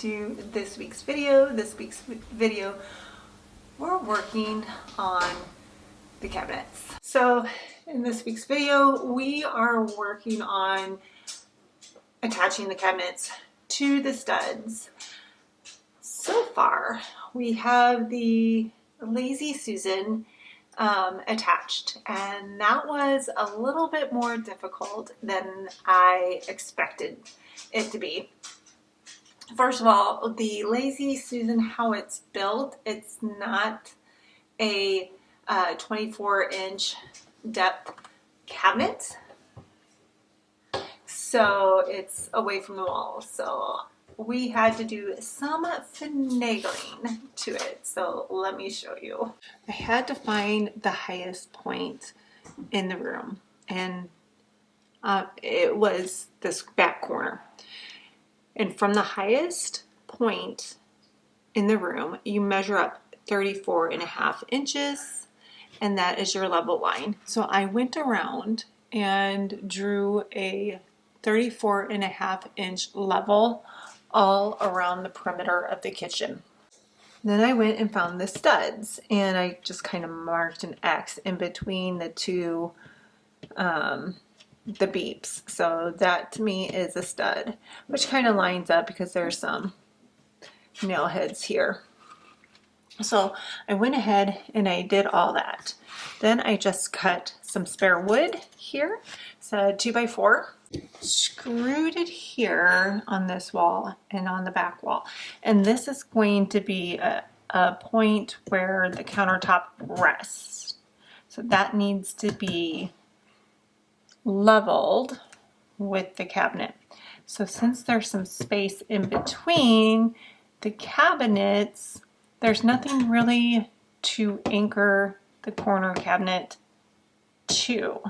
to this week's video. This week's video, we're working on the cabinets. So in this week's video, we are working on attaching the cabinets to the studs. So far, we have the Lazy Susan attached, and that was a little bit more difficult than I expected it to be. First of all, the Lazy Susan, how it's built, it's not a 24-inch depth cabinet, so it's away from the wall. So we had to do some finagling to it. So let me show you. I had to find the highest point in the room, and it was this back corner. And from the highest point in the room, you measure up 34.5 inches, and that is your level line. So I went around and drew a 34.5 inch level all around the perimeter of the kitchen. Then I went and found the studs, and I just kind of marked an X in between the two the beeps. So that to me is a stud, which kind of lines up because there's some nail heads here. So I went ahead and I did all that. Then I just cut some spare wood here. It's a 2x4. Screwed it here on this wall and on the back wall. And this is going to be a point where the countertop rests. So that needs to be leveled with the cabinet. So since there's some space in between the cabinets, there's nothing really to anchor the corner cabinet to.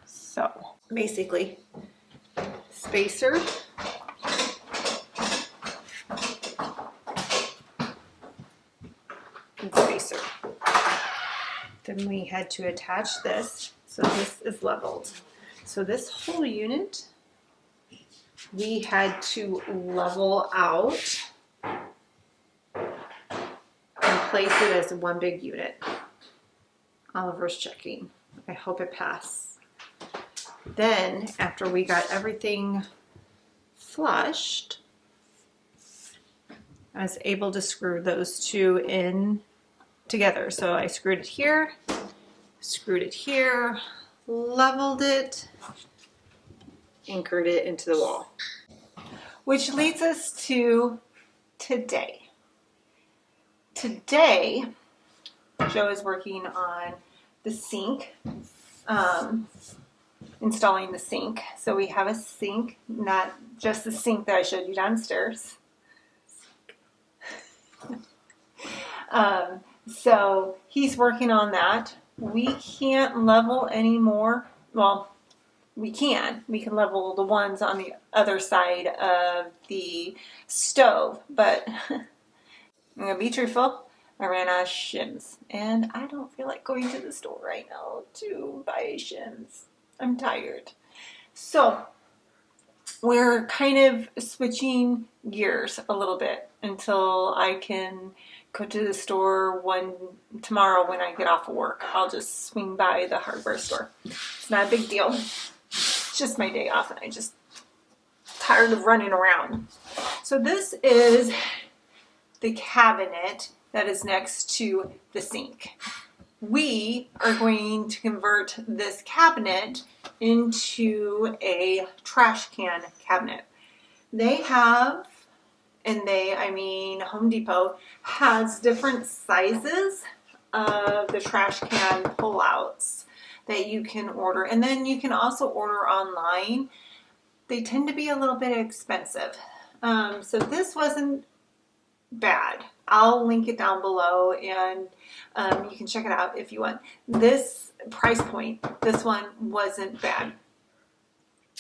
So basically, spacer, and spacer. Then we had to attach this, so this is leveled. So this whole unit, we had to level out and place it as one big unit. Oliver's checking. I hope it passed. Then, after we got everything flushed, I was able to screw those two in together. So I screwed it here, leveled it, anchored it into the wall. Which leads us to today. Today, Joe is working on the sink, installing the sink. So we have a sink, not just the sink that I showed you downstairs. So he's working on that. We can't level anymore. Well, we can level the ones on the other side of the stove, but I'm gonna be truthful, I ran out of shims, and I don't feel like going to the store right now to buy shims. I'm tired. So we're kind of switching gears a little bit until I can go to the store tomorrow when I get off of work. I'll just swing by the hardware store. It's not a big deal. It's just my day off, and I'm just tired of running around. So this is the cabinet that is next to the sink. We are going to convert this cabinet into a trash can cabinet. They have, I mean Home Depot has different sizes of the trash can pullouts that you can order. And then you can also order online. They tend to be a little bit expensive. So this wasn't bad. I'll link it down below, and you can check it out if you want. This price point, this one wasn't bad.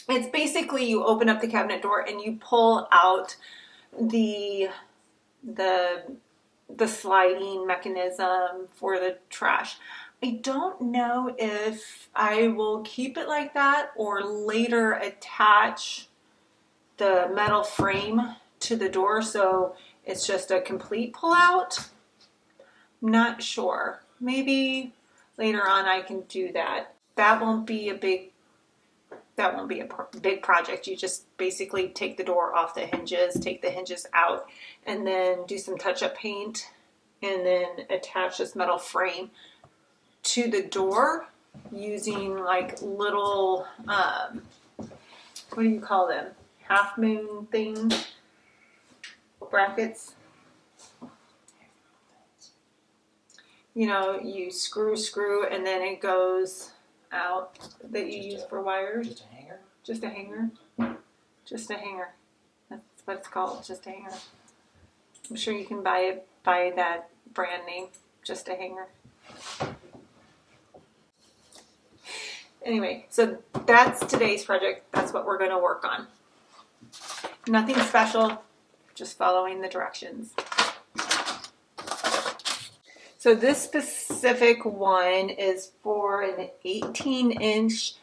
It's basically you open up the cabinet door and you pull out the sliding mechanism for the trash. I don't know if I will keep it like that or later attach the metal frame to the door, so it's just a complete pull out. Not sure. Maybe later on I can do that. That won't be a big project. You just basically take the door off the hinges, take the hinges out, and then do some touch-up paint, and then attach this metal frame to the door using like little, what do you call them? Half moon things, brackets. You know, you screw, and then it goes out that you use for wires. Just a hanger? Just a hanger. Just a hanger. That's what it's called, just a hanger. I'm sure you can buy that brand name, just a hanger. Anyway, so that's today's project. That's what we're going to work on. Nothing special, just following the directions. So this specific one is for an 18-inch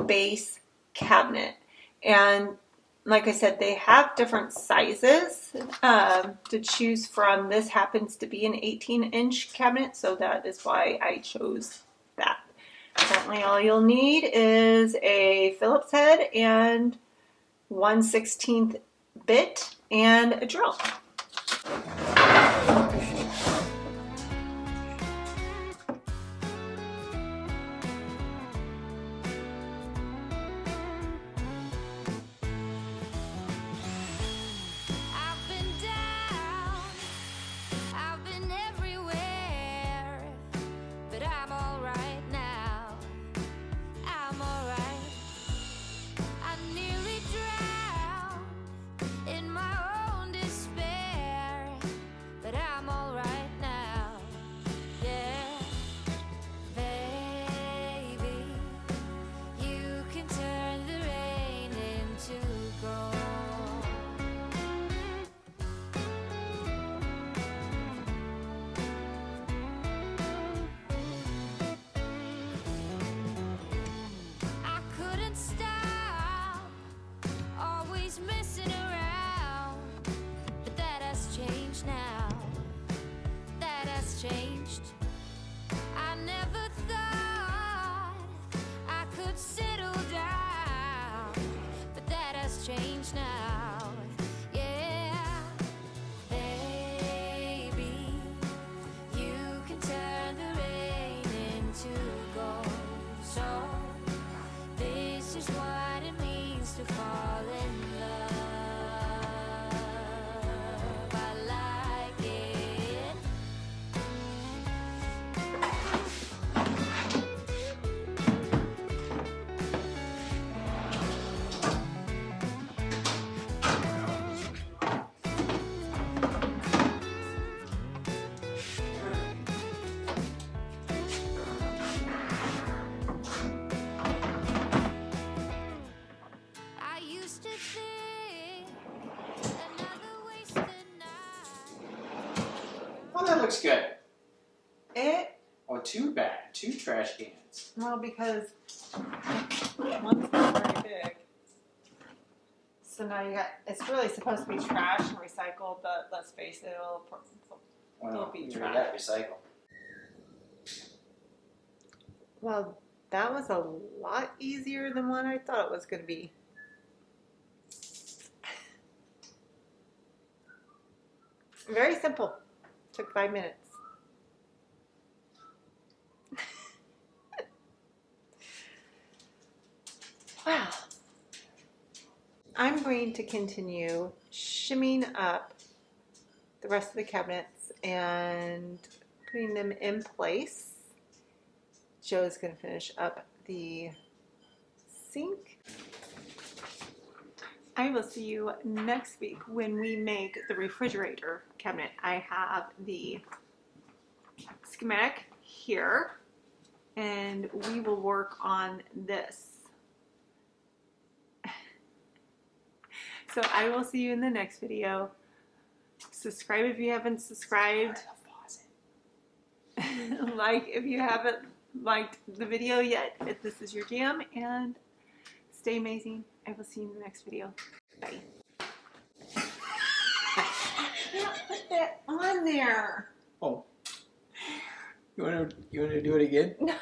base cabinet. And like I said, they have different sizes to choose from. This happens to be an 18-inch cabinet, so that is why I chose that. Apparently all you'll need is a Phillips head and 1/16 bit and a drill. Changed. I never thought I could settle down, but that has changed now. Yeah, baby, you can turn the rain into gold. So this is what it means to fall in love. I like it. Oh, that looks good. Oh, two trash cans. well, because one's not very big. So now you got, it's really supposed to be trash and recycled, but let's face it, it'll be trash. That recycle. Well, that was a lot easier than what I thought it was going to be. Very simple. Took 5 minutes. Wow. I'm going to continue shimming up the rest of the cabinets and putting them in place. Joe's going to finish up the sink. I will see you next week when we make the refrigerator cabinet. I have the schematic here, and we will work on this. So I will see you in the next video. Subscribe if you haven't subscribed. Like if you haven't liked the video yet, if this is your jam, and stay amazing. I will see you in the next video. Bye. it on there. Oh. You wanna do it again? No.